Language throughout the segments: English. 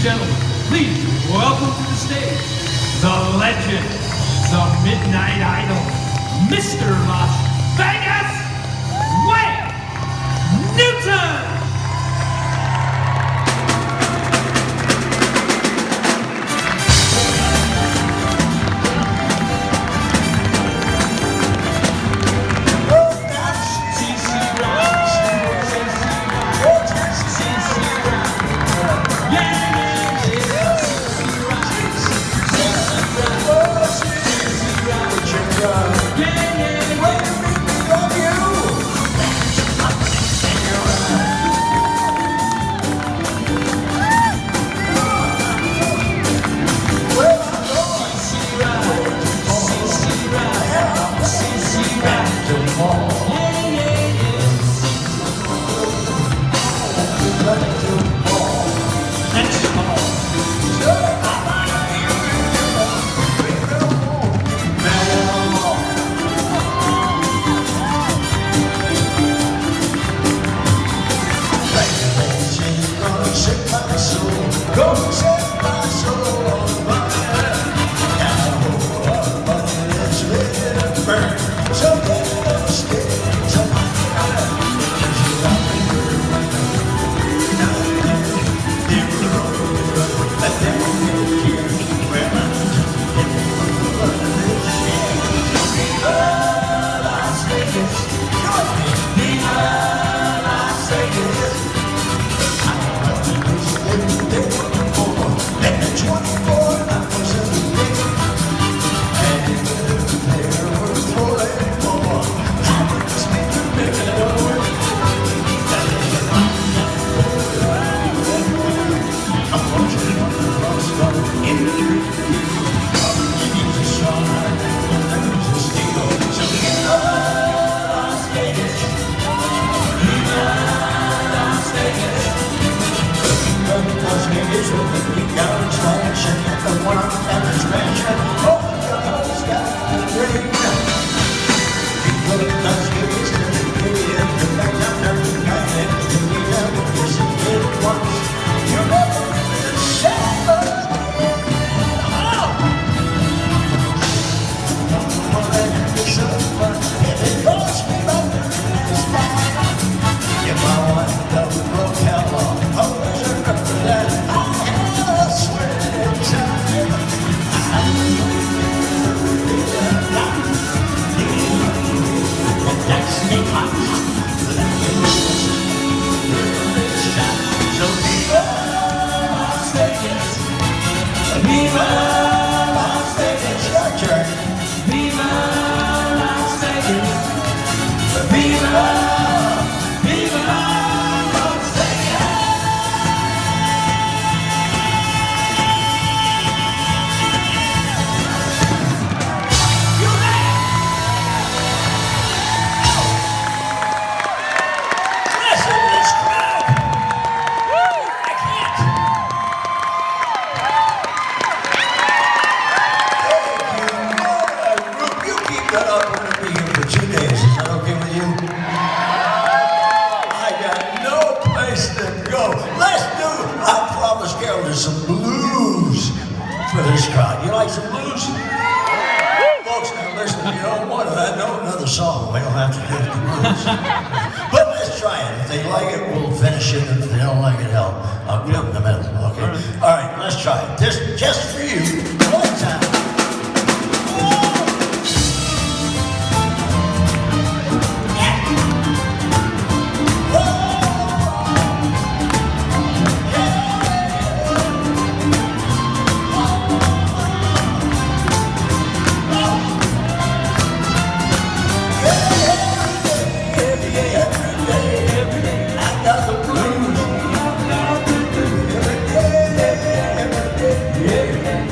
gentlemen, please welcome to the stage the legend, the Midnight Idol, Mr. Las Vegas, Wayne Newton!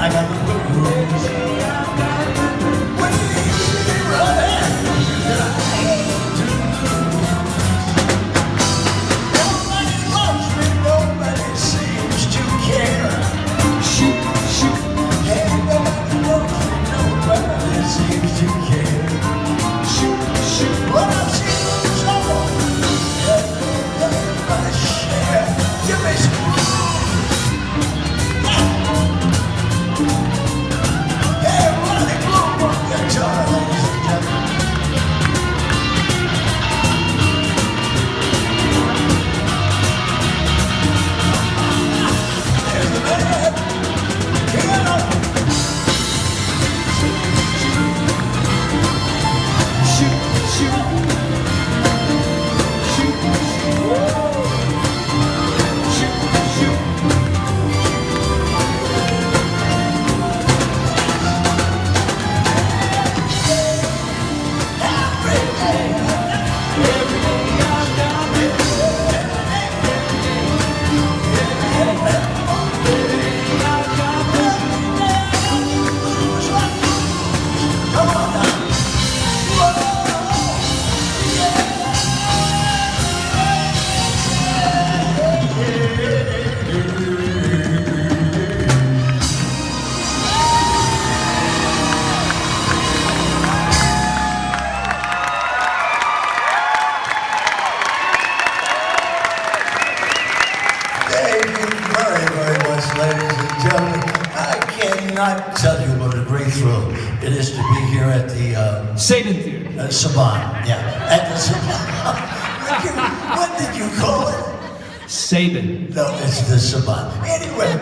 I got cannot tell you what a great thrill it is to be here at the Saban Theatre. Saban, yeah. At the Saban. What did you call it? Saban. No, it's the Saban. Anyway,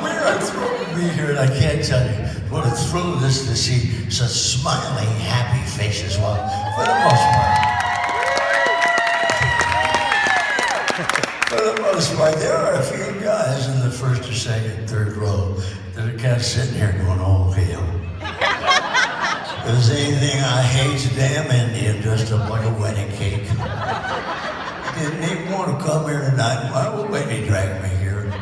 we are thrilled to be here, and I can't tell you what a thrill it is to see such smiling, happy faces. Well, for the most part. For the most part, there are a few guys in the first or second, third row that are kind of sitting here going, oh, hell. If there's anything I hate's a damn Indian dressed up like a wedding cake. Didn't even want to come here tonight. Why would Wendy drag me here?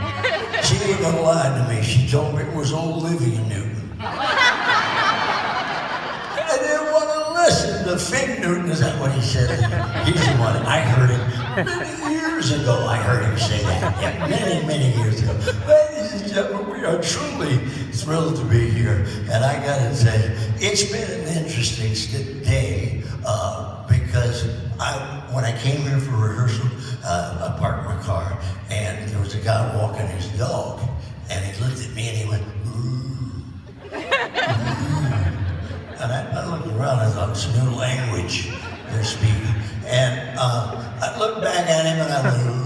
She ain't gonna lie to me. She told me it was old Olivia Newton. I didn't want to listen to Fig Newton. Is that what he said? He's the one. I heard him many years ago. I heard him say that. Yeah, many, many years ago. Ladies and gentlemen, we are truly thrilled to be here. And I gotta say, it's been an interesting day because when I came here for rehearsal, I parked my car, and there was a guy walking his dog, and he looked at me and he went, ooh. And I looked around, I thought, it's new language they're speaking. And I looked back at him and I went, ooh.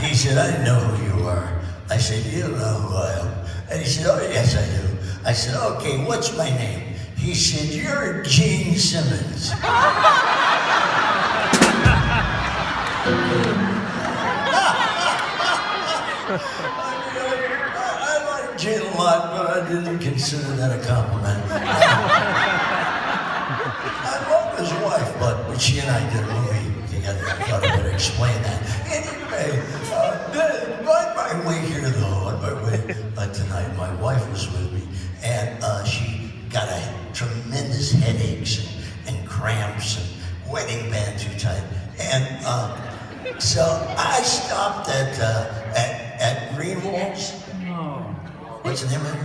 He said, I didn't know who you are. I said, you don't know who I am. And he said, oh, yes, I do. I said, okay, what's my name? He said, you're Gene Simmons. I like Gene a lot, but I didn't consider that a compliment. I love his wife, but she and I did a movie together. I thought I better explain that. Anyway, on my way here, though, on my way tonight, my wife was with me, and she got a tremendous headaches and cramps and wedding band too tight. And so I stopped at Greenwald's. No. What's the name of it?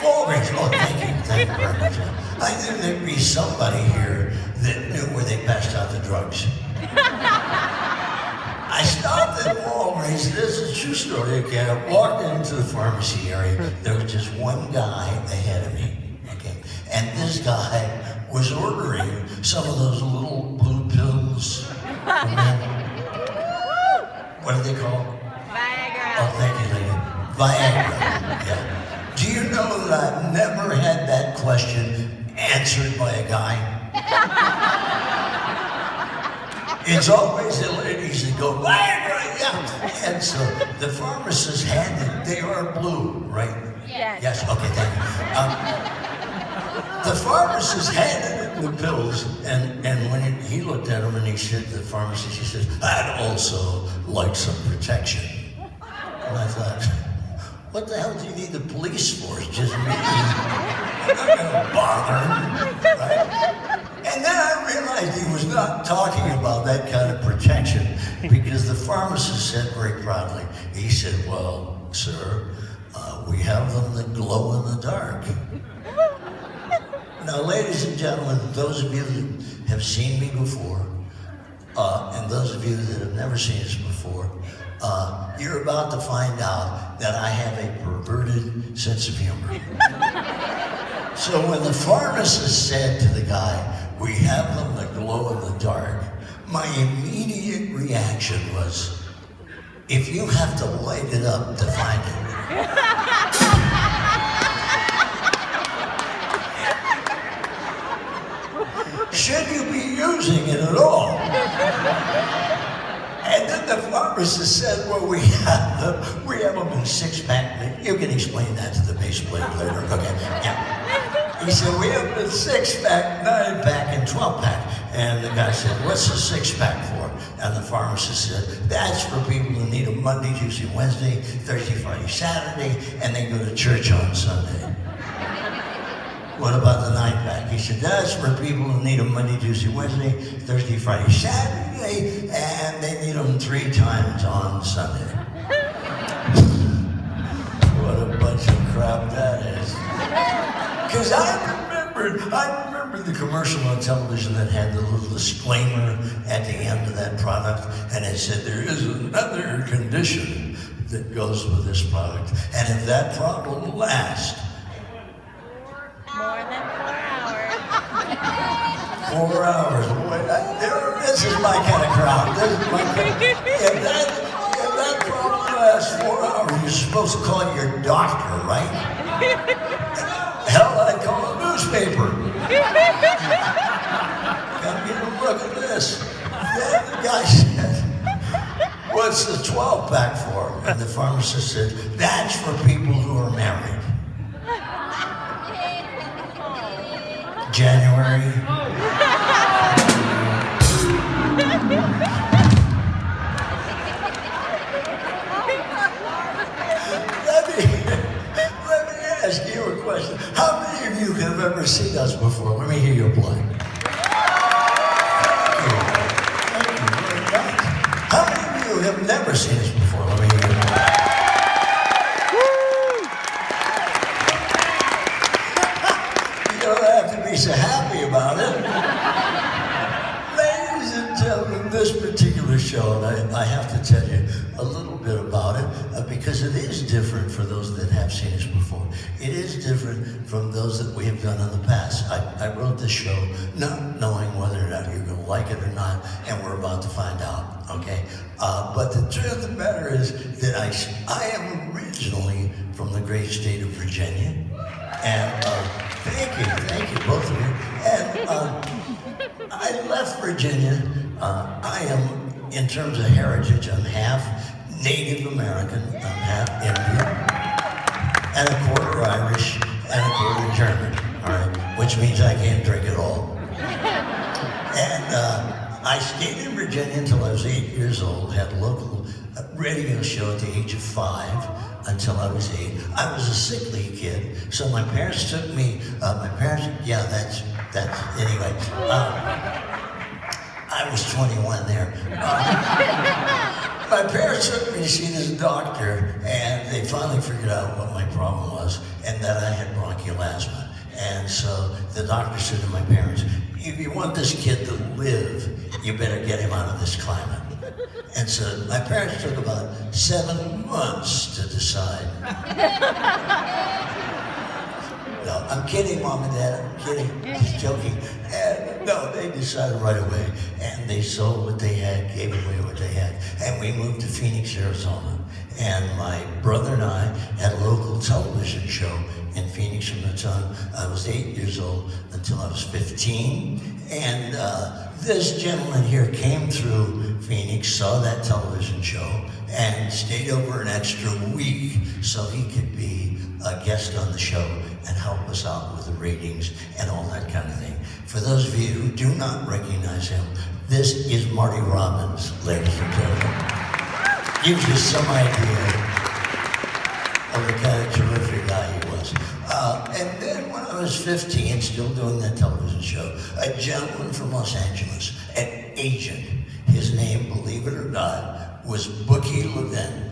Walgreens. Oh, thank you very much. I knew there'd be somebody here that knew where they passed out the drugs. I stopped at Walgreens. This is a true story. Okay, I walked into the pharmacy area. There was just one guy ahead of me. Okay, and this guy was ordering some of those little blue pills. What are they called? Viagra. Oh, thank you, lady. Viagra. Yeah. Do you know that I've never had that question answered by a guy? It's always the ladies that go, Viagra, yeah. And so the pharmacist handed, they are blue, right? Yes. Yes, okay, thank you. The pharmacist handed him the pills, and when he looked at them and he said to the pharmacist, he said, I'd also like some protection. And I thought, what the hell do you need the police for? It's just me. I'm not gonna bother him, right? And then I realized he was not talking about that kind of protection because the pharmacist said very proudly, he said, well, sir, we have them that glow in the dark. Now, ladies and gentlemen, those of you that have seen me before, and those of you that have never seen us before, you're about to find out that I have a perverted sense of humor. So when the pharmacist said to the guy, we have them that glow in the dark, my immediate reaction was, if you have to light it up to find it. Should you be using it at all? And then the pharmacist said, well, we have them in 6-pack. You can explain that to the bass player later. Okay, yeah. He said, we have the 6-pack, 9-pack, and 12-pack. And the guy said, what's the 6-pack for? And the pharmacist said, that's for people who need a Monday, Tuesday, Wednesday, Thursday, Friday, Saturday, and they go to church on Sunday. What about the 9-pack? He said, that's for people who need a Monday, Tuesday, Wednesday, Thursday, Friday, Saturday, and they need them 3 times on Sunday. What a bunch of crap that is. Because I remember the commercial on television that had the little disclaimer at the end of that product, and it said, there is another condition that goes with this product. And if that problem lasts more than 4 hours. 4 hours, boy, this is my kind of crowd. This is my kind of, if that problem lasts 4 hours, you're supposed to call your doctor, right? Hell, I'd call a newspaper. Gotta give a look at this. Then the guy said, "What's the 12-pack for?" And the pharmacist said, "That's for people who are married." January. Let me ask you a question. How many of you have ever seen us before? Let me hear you play. How many of you have never seen us before? Let me hear you. You don't have to be so happy about it. Ladies and gentlemen, this particular show, and I have to tell you a little bit about it, because it is different for those that have seen us before. It is different from those that we have done in the past. I wrote this show not knowing whether or not you're going to like it or not, and we're about to find out, okay? But the truth of the matter is that I am originally from the great state of Virginia, and thank you, both of you. And I left Virginia. I am, in terms of heritage, I'm half Native American, I'm half Indian, and a quarter Irish, and a quarter German, all right? Which means I can't drink at all. And I stayed in Virginia until I was 8 years old, had a local radio show at the age of 5 until I was 8. I was a sickly kid, so my parents took me, anyway. I was 21 there. My parents took me to see this doctor, and they finally figured out what my problem was, and that I had bronchial asthma. And so the doctor said to my parents, "If you want this kid to live, you better get him out of this climate." And so my parents took about 7 months to decide. No, I'm kidding, Mom and Dad, I'm kidding, just joking. And no, they decided right away, and they sold what they had, gave away what they had, and we moved to Phoenix, Arizona. And my brother and I had a local television show in Phoenix from the time I was 8 years old until I was 15. And this gentleman here came through Phoenix, saw that television show, and stayed over an extra week so he could be a guest on the show and help us out with the ratings and all that kind of thing. For those of you who do not recognize him, this is Marty Robbins, ladies and gentlemen. Gives you some idea of the kind of terrific guy he was. And then when I was 15, still doing that television show, a gentleman from Los Angeles, an agent, his name, believe it or not, was Bookie Levin.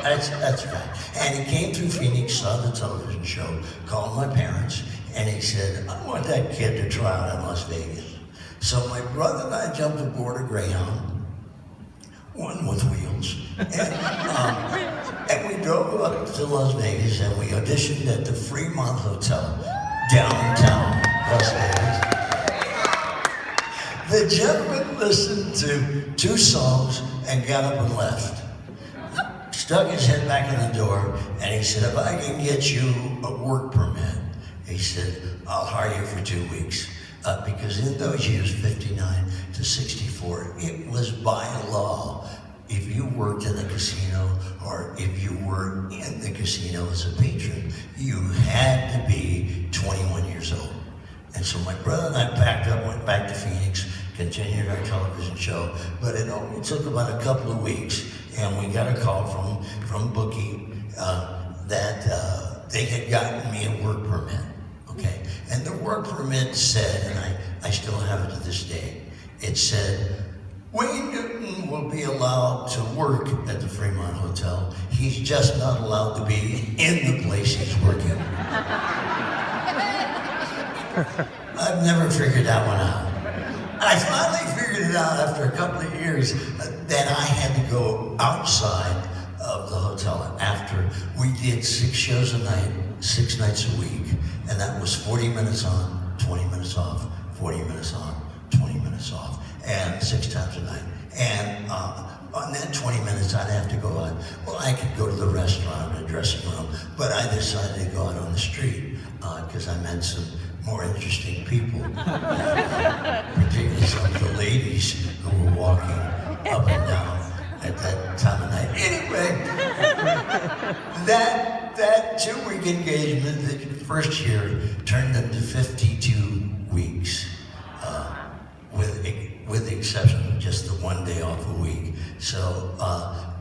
That's right. And he came through Phoenix, saw the television show, called my parents, and he said, "I want that kid to try out in Las Vegas." So my brother and I jumped aboard a Greyhound, one with wheels, and we drove up to Las Vegas, and we auditioned at the Fremont Hotel, downtown Las Vegas. The gentleman listened to 2 songs and got up and left. Stuck his head back in the door, and he said, "If I can get you a work permit," he said, "I'll hire you for 2 weeks." Because in those years, 59 to 64, it was by law. If you worked in a casino, or if you were in the casino as a patron, you had to be 21 years old. And so my brother and I packed up, went back to Phoenix, continued our television show, but it only took about a couple of weeks, and we got a call from Bookie that they had gotten me a work permit, okay? And the work permit said, and I still have it to this day, it said, "Wayne Newton will be allowed to work at the Fremont Hotel. He's just not allowed to be in the place he's working." I've never figured that one out. I finally figured it out after a couple of years that I had to go outside we did 6 shows a night, 6 nights a week, and that was 40 minutes on, 20 minutes off, 40 minutes on, 20 minutes off, and 6 times a night. And on that 20 minutes, I'd have to go out. Well, I could go to the restaurant or the dressing room, but I decided to go out on the street because I met some more interesting people, particularly some of the ladies who were walking up and down at that time of night. Anyway, that 2-week engagement, the first year, turned into 52 weeks, with the exception of just the 1 day off a week. So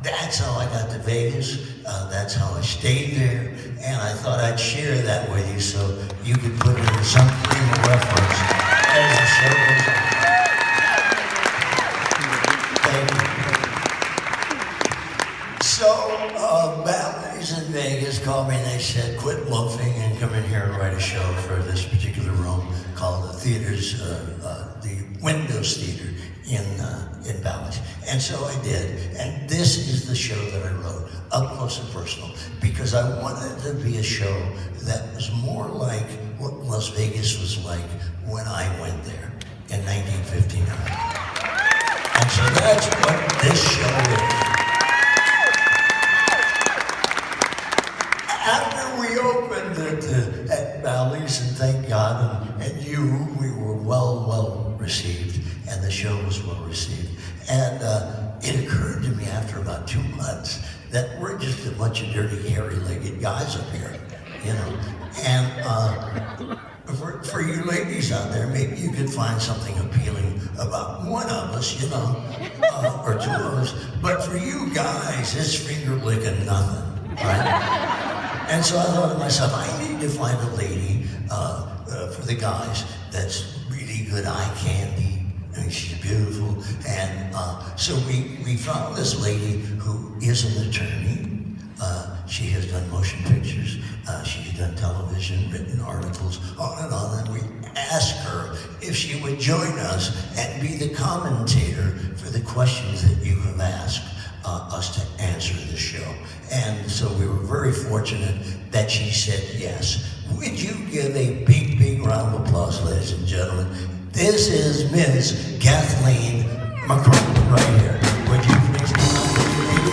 that's how I got to Vegas. That's how I stayed there, and I thought I'd share that with you so you could put it in some frame of reference as the show goes on. Thank you. So Bally's in Vegas called me and they said, quit loafing and come in here and write a show for this particular room called the theater's, the Windows Theater in Bally's. And so I did, and this is the show that I wrote, up close and personal, because I wanted it to be a show that was more like what Las Vegas was like when I went there in 1959. And so that's what this show is. After we opened at Bally's, and thank God, and you, we were well received, and the show was well received. And it occurred to me after about 2 months that we're just a bunch of dirty, hairy-legged guys up here, you know. And for you ladies out there, maybe you could find something appealing about one of us, you know, or 2 of us. But for you guys, it's finger-licking nothing, right? And so I thought to myself, I need to find a lady for the guys that's really good eye candy. I mean, she's beautiful. And so we found this lady who is an attorney. She has done motion pictures. She's done television, written articles, on. And we asked her if she would join us and be the commentator for the questions that you have asked us to answer the show. And so we were very fortunate that she said yes. Would you give a big round of applause, ladies and gentlemen? This is Ms. Kathleen McCrum right here. Would you please come up with your lady?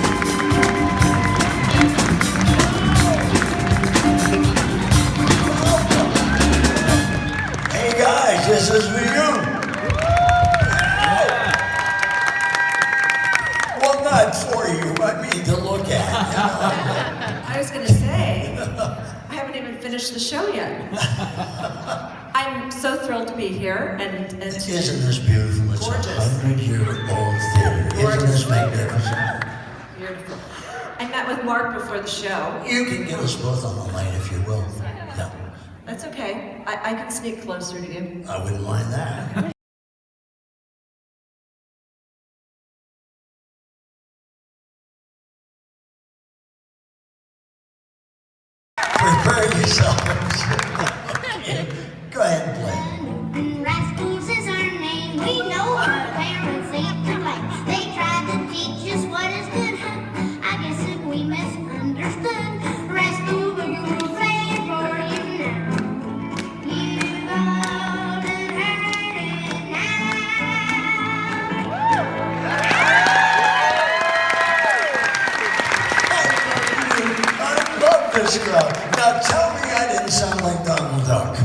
Hey guys, this is for you. Well, not for you, I mean to look at. I was going to say, I haven't even finished the show yet. I'm so thrilled to be here, and Isn't this beautiful? It's gorgeous. a 100-year-old theater. Isn't this magnificent? Beautiful. I met with Mark before the show. You can get us both on the line if you will. Yeah, That's okay. I can sneak closer to you. I wouldn't mind that. Prepare yourself. Okay. Go ahead and play. Rascals is our name. We know our parents ain't to blame. They tried to teach us what is good. I guess that we misunderstood. Rascal, we're gonna play it for you now. You golden heard it now. I love this crowd. Now tell me I didn't sound like Donald Duck.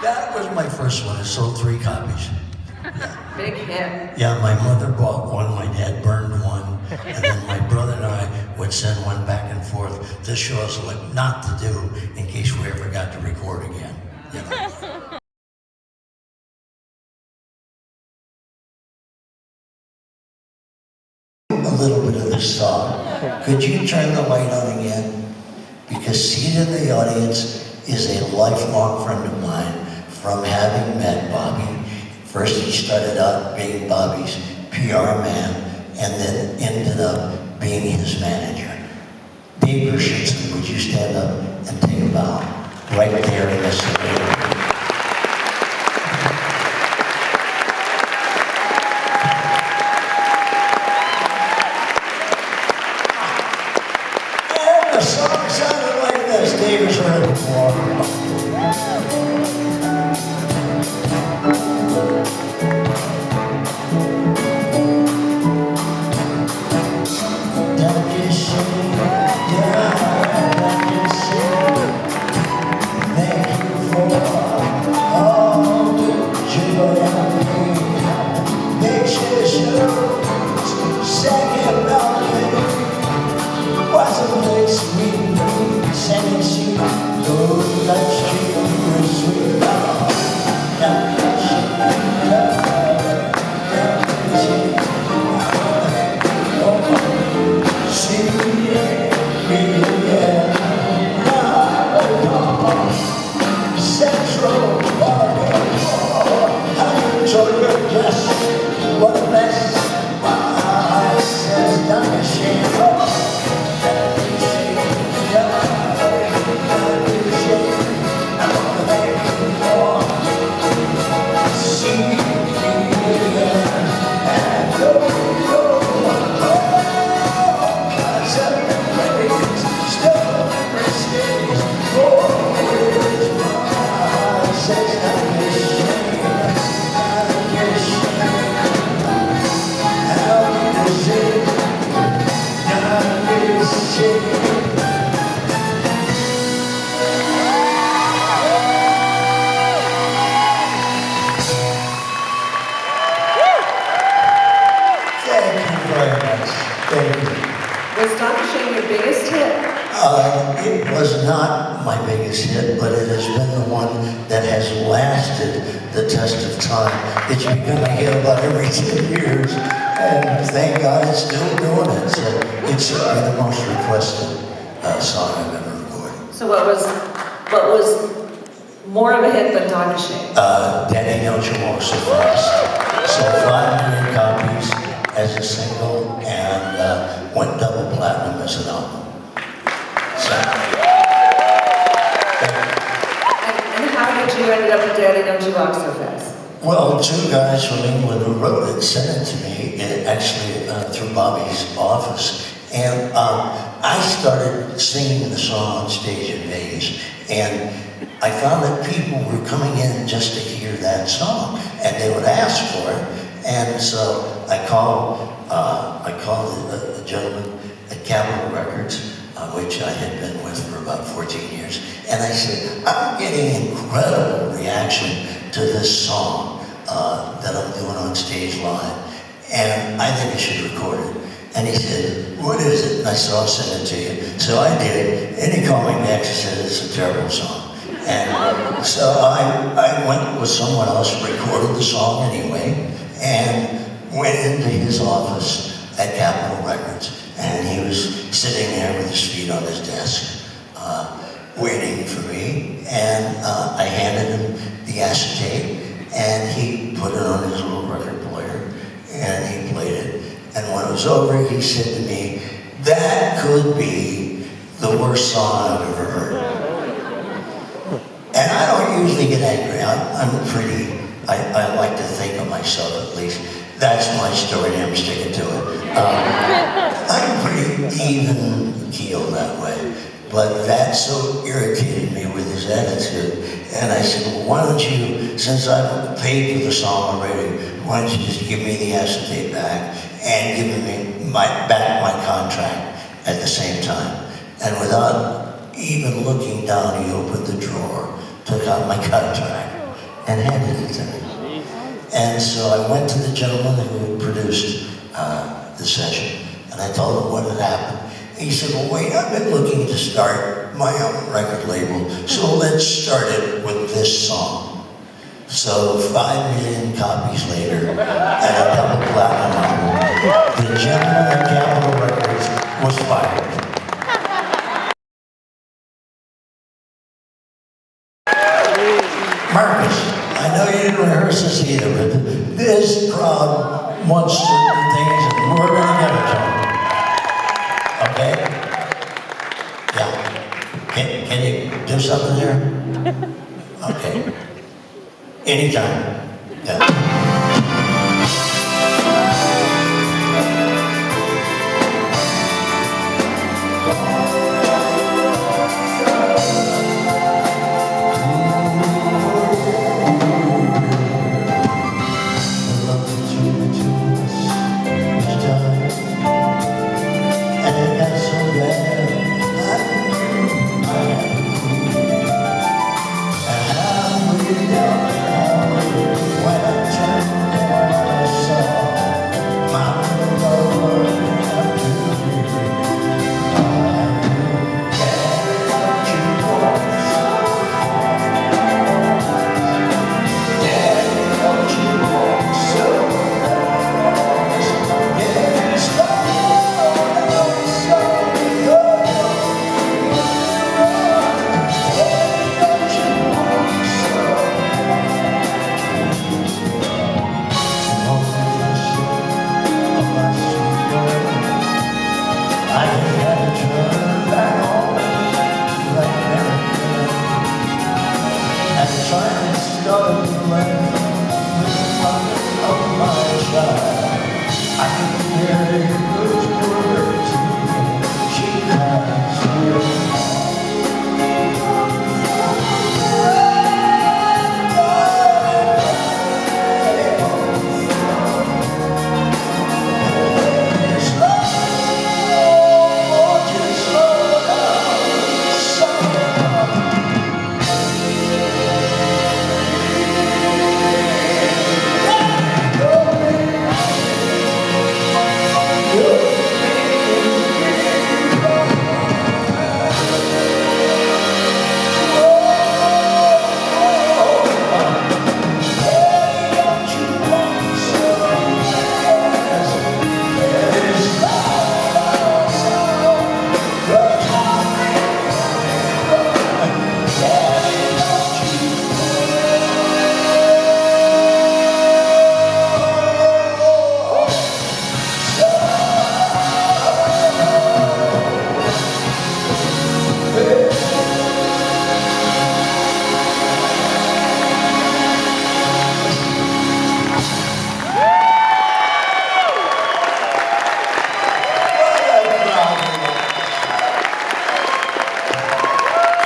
That was my first one. I sold 3 copies. Big hit. Yeah, my mother bought one, my dad burned one, and then my brother and I would send one back and forth to show us what not to do in case we ever got to record again. You know? A little bit of this song. Could you turn the light on again? Because seated in the audience is a lifelong friend of mine from having met Bobby. First he started out being Bobby's PR man and then ended up being his manager. Dave Gershenson, would you stand up and take a bow right there in this area? Our song sounded like this. Dave has heard it before. Danke Schoen, ja, Danke Schoen. Thank you for all the joy I made. Picture shows, second balcony, was a place we knew, singing sweet, oh, that street was sweet. Danke Schoen, Danke Schoen. See me again. Central Park. I enjoy your dress. What a mess. My eyes says Danke Schoen. Danke Schoen. Danke Schoen. I'm thanking for seeing me again. And oh, Was Danke Schoen your biggest hit? It was not my biggest hit, but it has been the one that has lasted the test of time. It's become a hit about every 10 years, and thank God it's still doing it. So it's certainly the most requested song I've ever recorded. So what was more of a hit than Danke Schoen? Daddy, Don't You Walk So Fast. Sold 5 million copies as a single and went double platinum as an album. So, And how did you end up with Daddy, Don't You Walk So Fast? well, 2 guys from England who wrote it sent it to me, actually through Bobby's office. And I started singing the song on stage in Vegas. And I found that people were coming in just to hear that song. And they would ask for it. And so I called the gentleman at Capitol Records, which I had been with for about 14 years. And I said, I'm getting incredible reaction to this song that I'm doing on stage live. And I think I should record it. And he said, what is it? And I said, I'll send it to you. So I did. And he called me back and said, it's a terrible song. And so I went with someone else, recorded the song anyway, and went into his office at Capitol Records. And he was sitting there with his feet on his desk, waiting for me. And I handed him the acetate, and he put it on his little record player, and he played it. And when it was over, he said to me, that could be the worst song I've ever heard. And I don't usually get angry. I like to think of myself at least. That's my story, and I'm sticking to it. I'm pretty even keeled that way. But that so irritated me with his attitude. And I said, well, why don't you, since I've paid for the song already, why don't you just give me the acetate back and give me back my contract at the same time? And without even looking down, he opened the drawer, took out my contract, and handed it to me. And so I went to the gentleman who had produced the session, and I told him what had happened. And he said, well, wait, I've been looking to start my own record label, so let's start it with this song. So 5 million copies later, and a double platinum album, the gentleman at Capitol Records was fired. Marcus, I know you didn't rehearse this either, but this crowd wants certain things, and we're going to give it to them. Okay? Yeah. Can you do something there? Okay. Anytime. Yeah.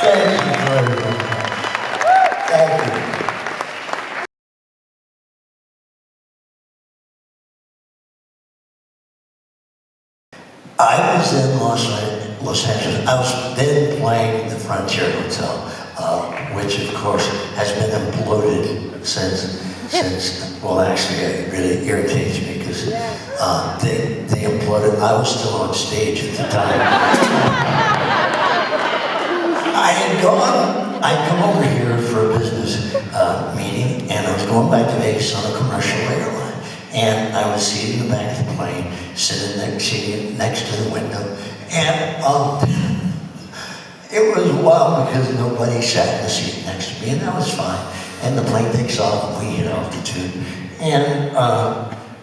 Thank you very much. Thank you. I was in Los Angeles. I was then playing the Frontier Hotel, which of course has been imploded since, well actually it really irritates me because they imploded. I was still on stage at the time. I'd come over here for a business meeting, and I was going back to Vegas on a commercial airline. And I was seated in the back of the plane, sitting next to the window, and it was wild because nobody sat in the seat next to me, and that was fine. And the plane takes off, and we hit altitude, and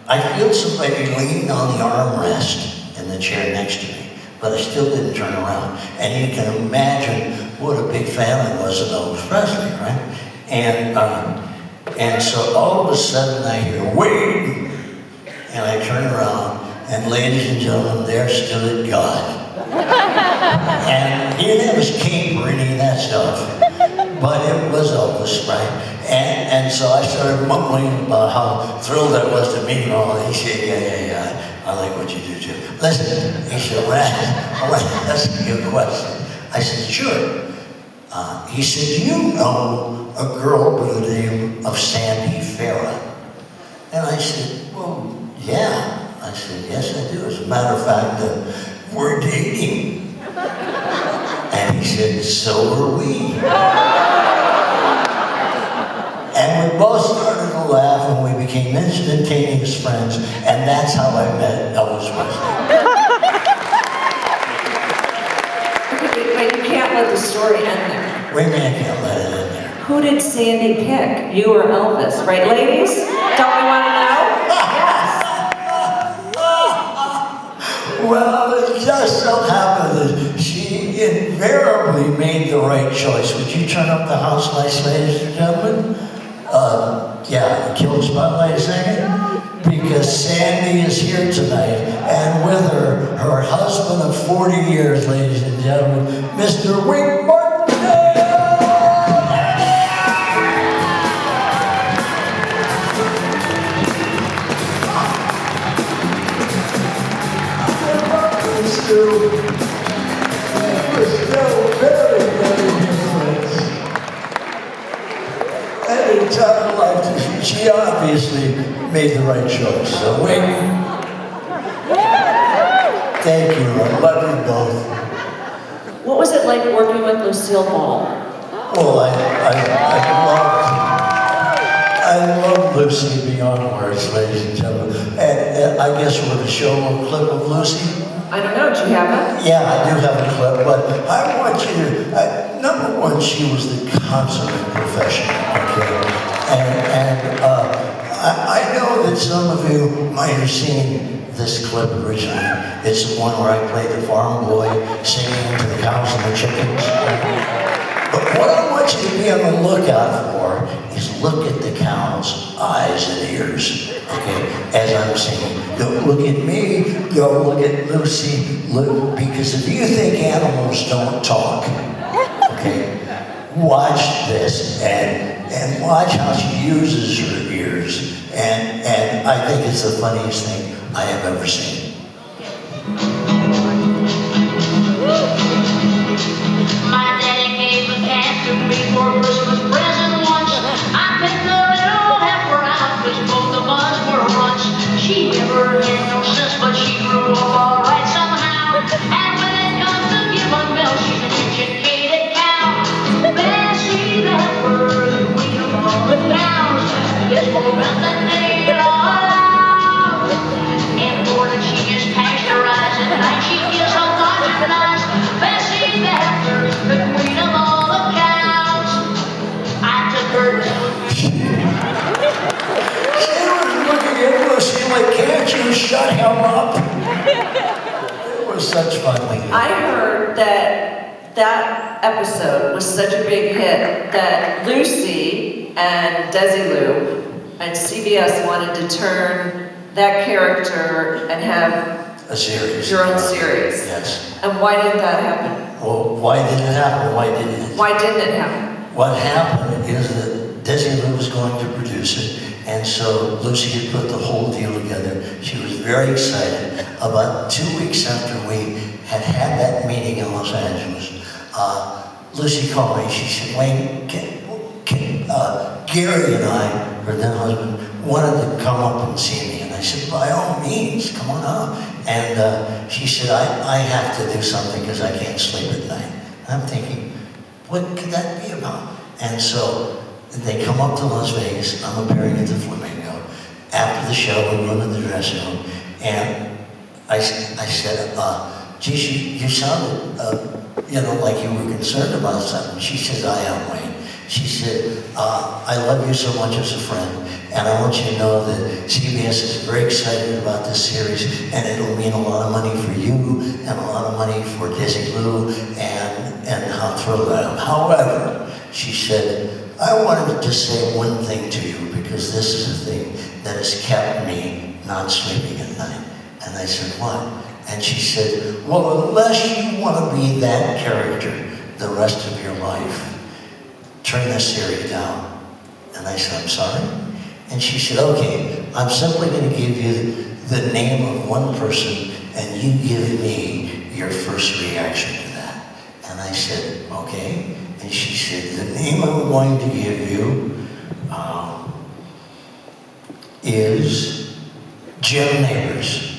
I feel somebody leaning on the armrest in the chair next to me, but I still didn't turn around. And you can imagine what a big fan I was of Elvis Presley, right? And so all of a sudden I hear, wait! And I turn around, and ladies and gentlemen, there stood God. And he didn't have his cape or any of that stuff, but it was Elvis, right? And so I started mumbling about how thrilled I was to meet him all. And he said, yeah, I like what you do too. Listen, he said, I want to ask you a question. I said, sure. He said, do you know a girl by the name of Sandy Farrah? And I said, well, yeah. I said, yes, I do. As a matter of fact, we're dating. And he said, so are we. And we both started to laugh, and we became instantaneous friends, and that's how I met Elvis Presley. Wait, you can't let the story end there. Wait a minute, I can't let it in there. Who did Sandy pick? You or Elvis, right, ladies? Don't we want to know? Yes. Well, it just so happened that she invariably made the right choice. Would you turn up the house lights, ladies and gentlemen? Yeah, kill the spotlight a second. Because Sandy is here tonight, and with her, her husband of 40 years, ladies and gentlemen, Mr. Wink Martindale! We're still very, very good friends. And in time of life, she obviously made the right choice. So wait. Thank you. I love you both. What was it like working with Lucille Ball? Well, I love Lucy beyond words, ladies and gentlemen. And I guess we're going to show a clip of Lucy. I don't know, do you have it? Yeah, I do have a clip, but I want you to, number one, she was the consummate professional, okay? And I know that some of you might have seen this clip originally. It's the one where I play the farm boy singing to the cows and the chickens. But what I want you to be on the lookout for is look at the cow's eyes and ears, okay, as I'm singing. Don't look at me, don't look at Lucy, look, because if you think animals don't talk, okay, watch this and watch how she uses her ears. And I think it's the funniest thing I have ever seen. My daddy gave a cat to me for Christmas present once. I picked the little heifer out, cause both of us were runts. She never had no sense, but she grew up alright somehow. And when it comes to giving milk, she's an educated cow. Bessie, that bird, the queen of all the cows, is more milk than they allow. In the morning she is pasteurized, at night she is homogenized. Bessie, that bird, the queen of all the cows. I took her to She was looking at Lucy like, can't you shut him up? It was such fun. I heard that episode was such a big hit that Lucy and Desilu and CBS wanted to turn that character and have A series. Your own series. Yes. And why did that happen? Well, why did it happen? Why didn't it? Why didn't it happen? What happened is that Desi Lou was going to produce it, and so Lucy had put the whole deal together. She was very excited. About 2 weeks after we had that meeting in Los Angeles, Lucy called me. She said, Wayne, Gary and I, her then husband, wanted to come up and see me. And I said, by all means, come on up. And she said, I have to do something because I can't sleep at night. And I'm thinking, what could that be about? And so they come up to Las Vegas. I'm appearing at the Flamingo. After the show, we run to the dressing room. And I said, geez, you sounded, like you were concerned about something. She said, I am, Wayne. She said, I love you so much as a friend, and I want you to know that CBS is very excited about this series, and it'll mean a lot of money for you, and a lot of money for Desi Lou, and how thrilled I am. However, she said, I wanted to just say one thing to you, because this is the thing that has kept me not sleeping at night. And I said, what? And she said, well, unless you want to be that character the rest of your life, turn this series down. And I said, I'm sorry? And she said, okay, I'm simply going to give you the name of one person, and you give me your first reaction to that. And I said, okay. And she said, the name I'm going to give you is Jim Neighbors.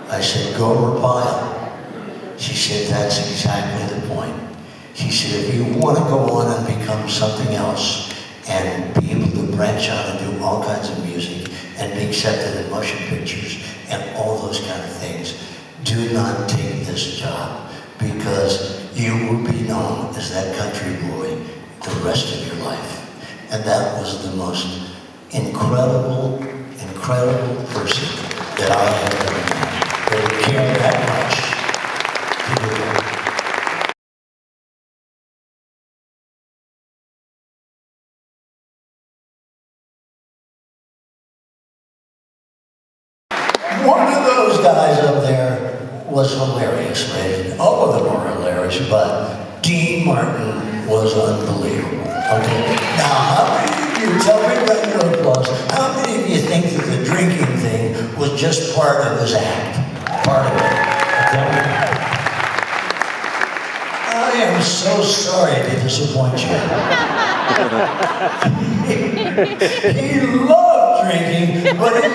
I said, Gomer Pyle. She said, that's exactly the point. She said, if you want to go on and become something else and be able to branch out and do all kinds of music and be accepted in motion pictures and all those kind of things, do not take this job, because you will be known as that country boy the rest of your life. And that was the most incredible person that I have ever met. They would care that much to do that. One of those guys up there was hilarious, right? All of them were hilarious, but Dean Martin was unbelievable. Okay, now how many of you, tell me about your applause, how many of you think that the drinking thing was just part of his act? Part of it. Okay? I am so sorry to disappoint you. He loved drinking, but he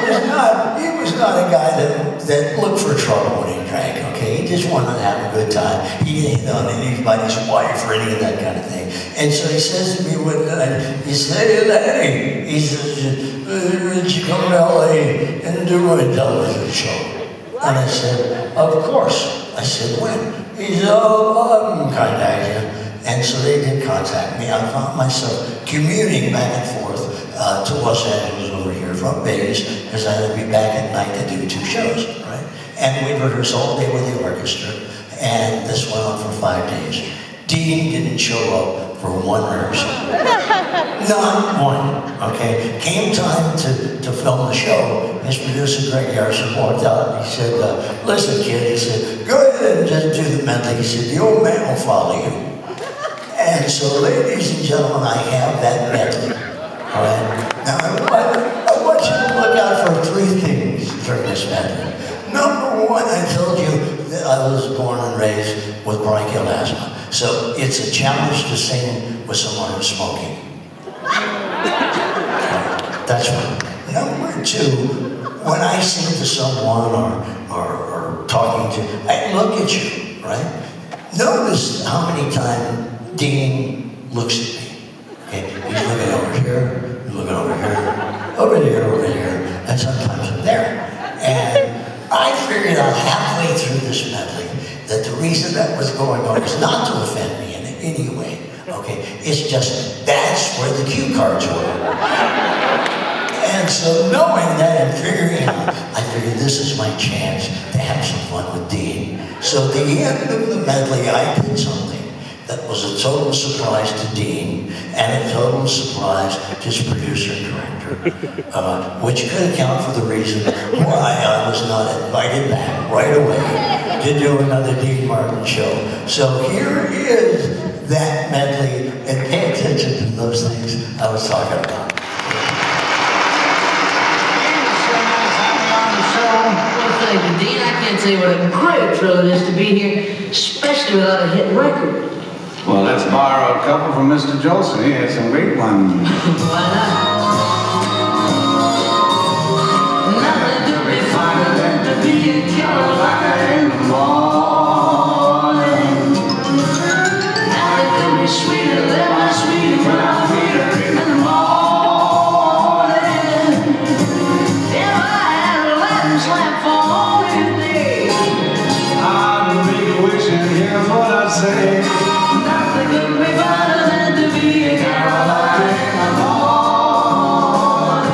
was not a guy that looked for trouble when he drank, okay? He just wanted to have a good time. He didn't know anybody's wife or any of that kind of thing. And so he says to me one night, he said, hey, Lenny, he says, did you come to LA and do a television show? And I said, of course. I said, when? He said, oh, I'm contact you. And so they did contact me. I found myself commuting back and forth to Los Angeles over here from Vegas, because I had to be back at night to do 2 shows, right? And we'd rehearse all day with the orchestra, and this went on for 5 days. Dean didn't show up for 1 rehearsal. Not one, okay? Came time to film the show, his producer, Greg Garrison, walked out and he said, listen, kid, he said, go ahead and just do the medley. He said, the old man will follow you. And so, ladies and gentlemen, I have that medley, all right? Now, I want you to look out for 3 things during this medley. Number 1, I told you that I was born and raised with bronchial asthma. So it's a challenge to sing with someone who's smoking. That's one. Number 2, when I sing to someone or talking to, I look at you, right? Notice how many times Dean looks at me. Okay, he's looking over here, he's looking over here, over here, and sometimes I'm there. And I figured out halfway through this medley that the reason that was going on is not to offend me in any way, okay? It's just that's where the cue cards were. And so knowing that and figuring out, I figured this is my chance to have some fun with Dean. So at the end of the medley, I did something that was a total surprise to Dean and a total surprise to his producer and director, which could account for the reason why I was not invited back right away to do another Dean Martin show. So here is that medley, and pay attention to those things I was talking about. Well, thank you, Dean. I can't tell you what a great thrill it is to be here, especially without a hit record. Well, let's borrow a couple from Mr. Jolson. He has some great ones. Why not? Nothing could be finer than to be in Carolina in the morning. Nothing could be sweeter than my sweetie when I meet her in the morning. If I had a Latin slam for only a day, I'd make a wish and here's what I say. nothing could be finer than to be in Carolina in the morning.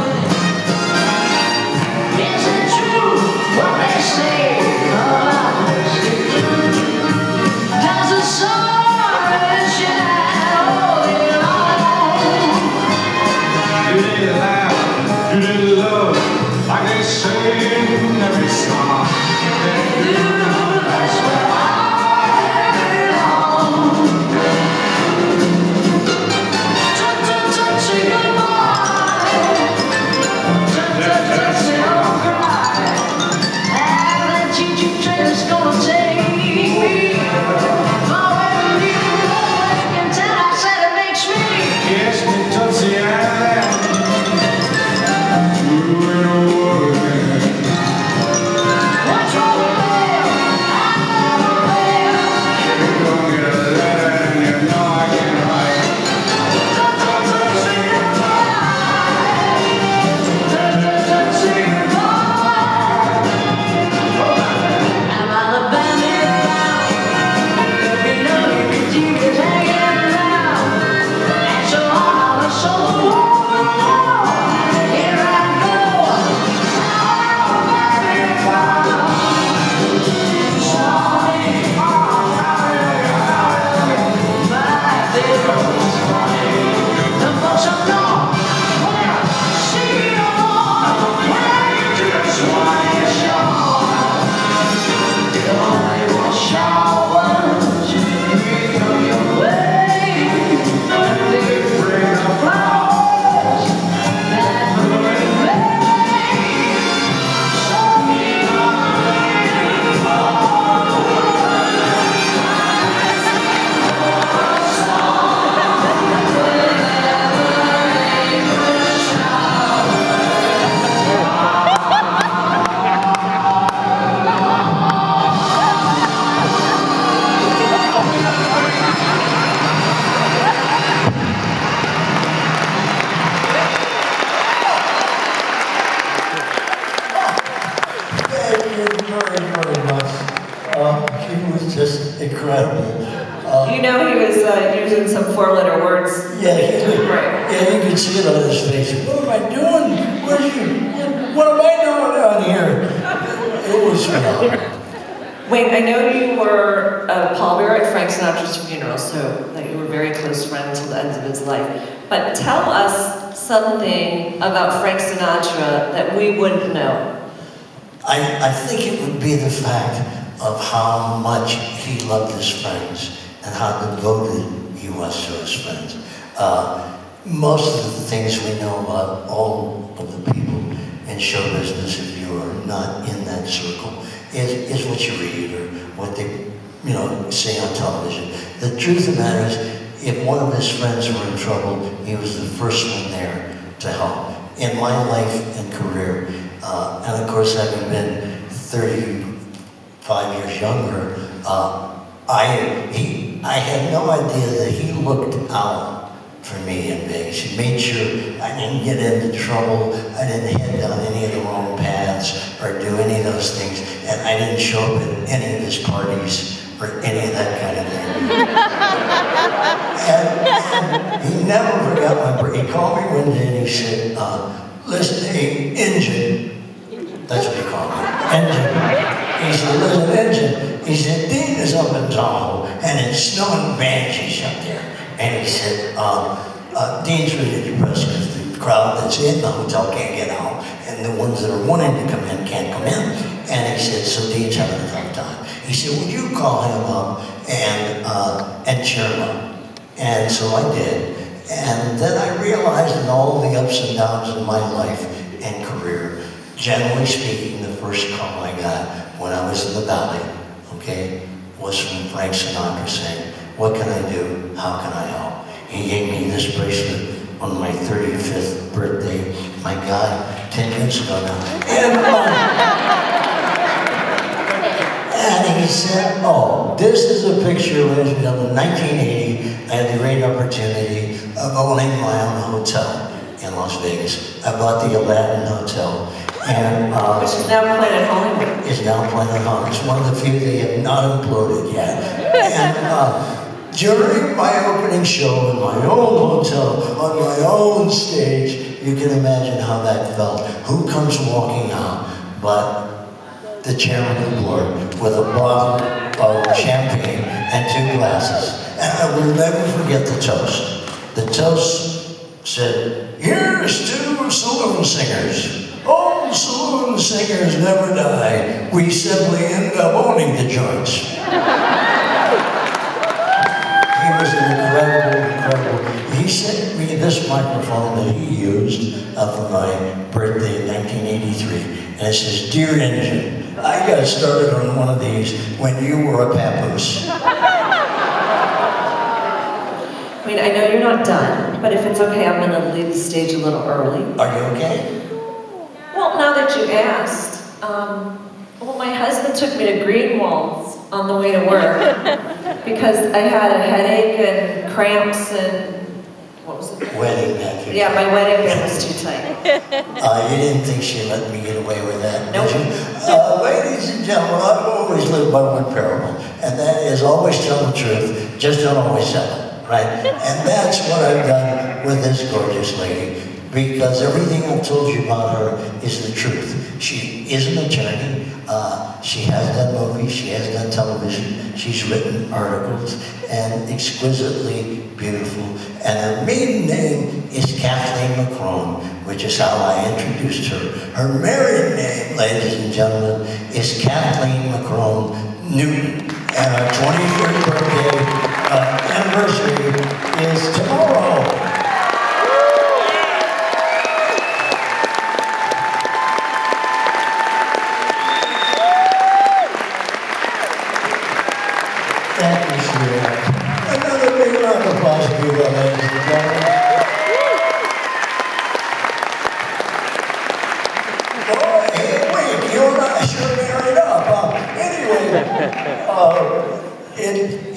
Is it true what they say about us? Does the sun shine all day long? You did laugh, you did love, like they say in every song. That's where I belong. Say goodbye. Say don't cry. And that choo-choo train's gonna take me far away from town. I said it makes me. Yes, me Tootsie Ann. You ain't working. What's wrong with me? I'm not You don't get a letter and you know I can't write. say goodbye. Say goodbye. I'm on the bandit around. There'll be no Jesus hanging around. And so on the soul. Here I go. I'm on the bandit around. Sorry. My baby. The folks up north. Well, see you on. When you just want to show. You only want showers. You know your way. They bring the flowers that bring rain. So Thank you very, very much. He was just incredible. You know he was using some four-letter words. Yeah, Right. yeah, you could see it on his face. What am I doing? What am I doing down here? It was phenomenal. Wait, I know you were a pallbearer at Frank Sinatra's funeral, so that you were very close friends till the end of his life. But tell us something about Frank Sinatra that we wouldn't know. I think it would be the fact of how much he loved his friends and how devoted he was to his friends. Most of the things we know about all of the people in show business, if you are not in that circle, is what you read or what they, say on television. The truth of the matter is, if one of his friends were in trouble, he was the first one there to help. In my life and career, and of course having been 35 years younger, I had no idea that he looked out for me in Vegas. He made sure I didn't get into trouble, I didn't head down any of the wrong paths or do any of those things, and I didn't show up at any of his parties or any of that kind of thing. and he never forgot my birthday. He called me one day and he said, listen, hey, Engine, that's what he called me, Engine. He said, listen, Engine, He said, Dean is up in Tahoe, and it's snowing banshees up there. And he said, Dean's really depressed because the crowd that's in the hotel can't get out, and the ones that are wanting to come in can't come in. And he said, so Dean's having a tough time. He said, would you call him up and cheer him up? And so I did. And then I realized in all the ups and downs in my life and career, generally speaking, the first call I got when I was in the Valley, okay, was from Frank Sinatra saying, what can I do? How can I help? He gave me this bracelet on my 35th birthday. My God, 10 years ago now. And he said, oh, this is a picture, ladies and gentlemen, 1980. I had the great opportunity of owning my own hotel in Las Vegas. I bought the Aladdin Hotel. And, Which is now Planet Hollywood. Is now Planet Hollywood. It's one of the few they have not imploded yet. And during my opening show in my own hotel, on my own stage, you can imagine how that felt. Who comes walking out but the chairman of the board with a bottle of champagne and 2 glasses? And I will never forget the toast. The toast said, here's to saloon singers. Oh, saloon singers never die. We simply end up owning the joints. He was an incredible. He sent me this microphone that he used for my birthday in 1983. And it says, Dear Engine, I got started on one of these when you were a papoose. I mean, I know you're not done, but if it's okay, I'm going to leave the stage a little early. Are you okay? Well, now that you asked, well, my husband took me to Greenwald's on the way to work because I had a headache and cramps and, what was it? Wedding neck. Yeah, my wedding band was too tight. You didn't think she let me get away with that, Nope. did you? Ladies and gentlemen, I've always lived by one parable, and that is always tell the truth, just don't always sell it, right? And that's what I've done with this gorgeous lady, because everything I've told you about her is the truth. She is an attorney. She has done movies. She has done television. She's written articles, and exquisitely beautiful. And her maiden name is Kathleen McCrone, which is how I introduced her. Her married name, ladies and gentlemen, is Kathleen McCrone Newton. And our 23rd birthday anniversary is tomorrow. Thank you, sweetheart. Another big round of applause for you, ladies and gentlemen. Oh, hey, wait, you and I sure married up. Anyway,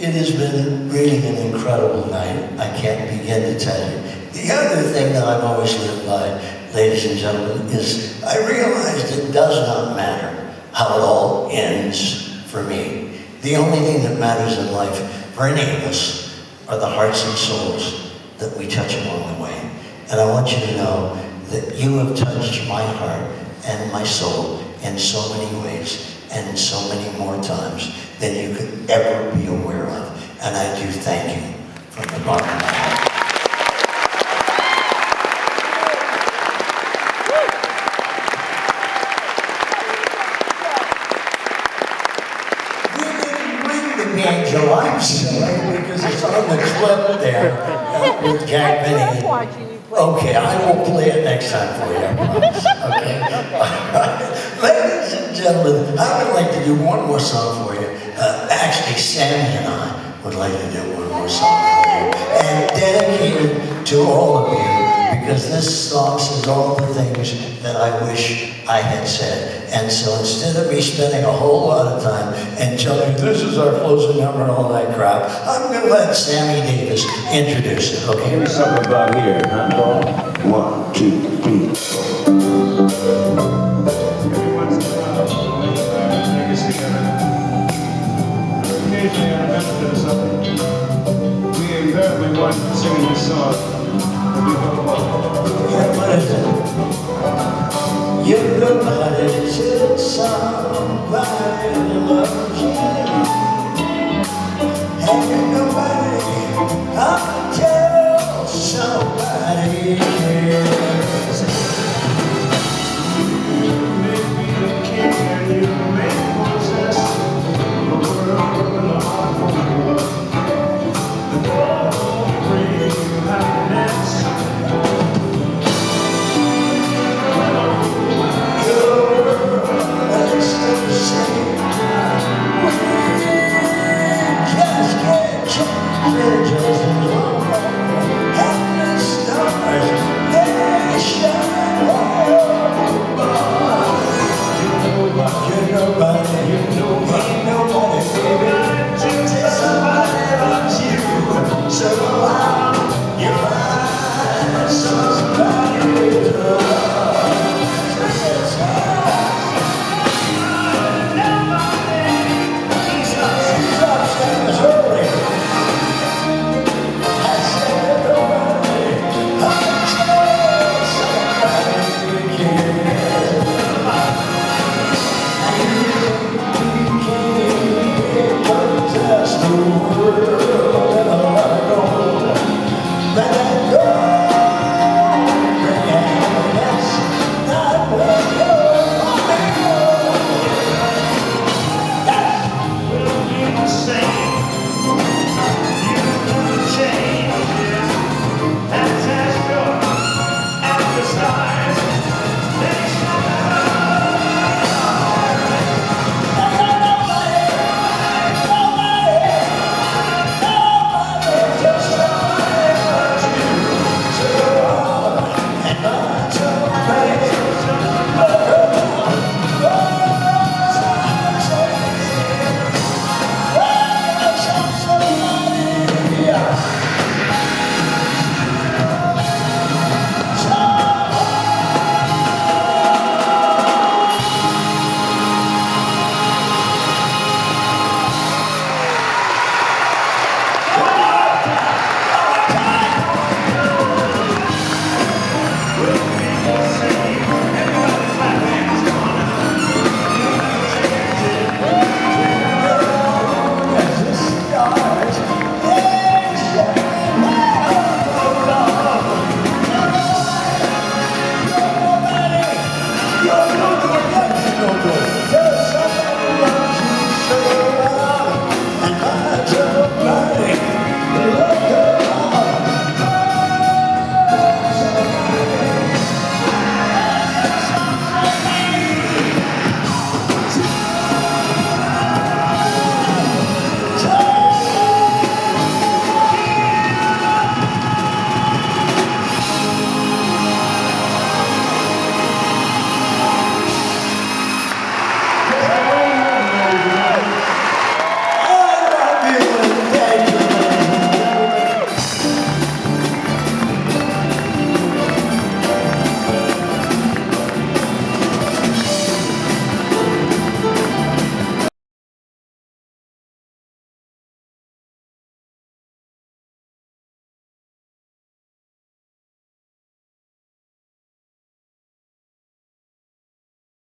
it has been really an incredible night. I can't begin to tell you. The other thing that I've always lived by, ladies and gentlemen, is I realized it does not matter how it all ends for me. The only thing that matters in life for any of us are the hearts and souls that we touch along the way. And I want you to know that you have touched my heart and my soul in so many ways and so many more times than you could ever be aware of. And I do thank you from the bottom of my heart. Banjo, I'm sorry, because it's on the clip there with Jack Benny. Okay, I will play it next time for you, I promise. Okay? All right. Ladies and gentlemen, I would like to do one more song for you. Actually, Sammy and I would like to do one more song for you. And dedicated to all of you, because this song says all the things that I wish I had said. And so instead of me spending a whole lot of time and telling you this is our closing number and all that crap, I'm going to let Sammy Davis introduce it, okay? Here's something about here, huh, Paul? 1, 2, 3. Every once in a while, take us together. Occasionally, on a benefit or something, we invariably wind up singing this song. Yeah, what is it? You're nobody till somebody loves you. Trader Joe's.